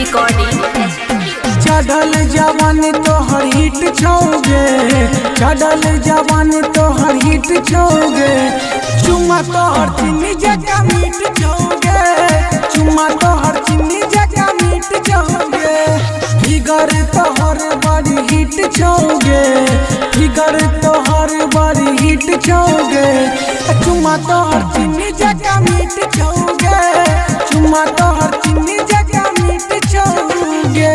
Recording. चढ़ल जवानी तो हर हिट छौगे, चढ़ल जवानी तो हर हिट छौगे, चुम्मा तो हर चीनी जगह मीट छौगे, चुम्मा तो हर चीनी जगह मीट छौगे, फिगर तो हर बड़ी हिट छौगे, फिगर तो हर बड़ी हिट छौगे, चुम्मा तो हर चीनी जगह मीट छौगे, चुम्मा तो हर चीनी जगह मीट छौगे।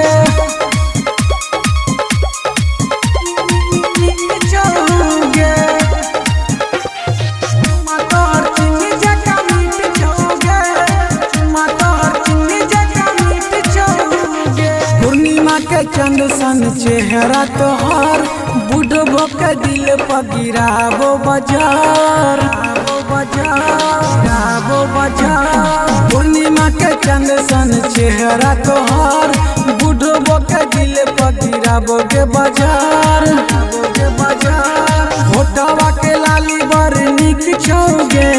के चंद सन चेहरा तोहर बुढ़बो के दिल पर गिराबो बाजार, पूर्णिमा के चंद सन चेहरा तोहर बुढ़बो के दिल पर गिराबो के बाजार, होठवा के लाली बड़ निक छौगे,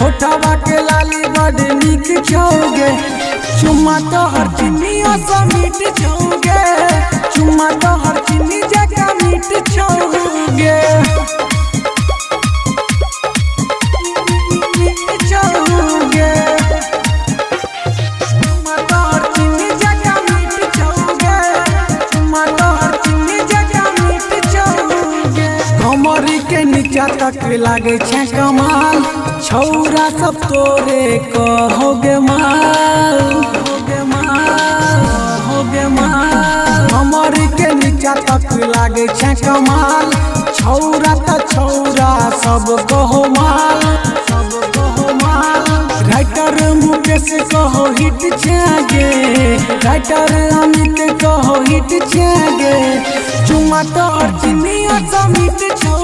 होठवा के लाली बड़ निक छौगे, चुम्मा तो हर चीनी मीट छौगे, चुम्मा तो हर चीनी जगह मीट छौगे, छौगे, चुम्मा तो हर चीनी जगह मीट छौगे, चुम्मा तो हर चीनी जगह मीट छौगे। कमरी के नीचा तक लागे छे कमाल, छौरा सब तोरे कहोगे माल, कमरी के नीचा तक लागे छे कमाल, छौरा तो छौरा सब कहो माल, सब कहो माल, राइटर मुकेश कहो हिट छेगे, राइटर अमित कहो हिट छेगे, चुम्मा तो हर चीनी मीट छौ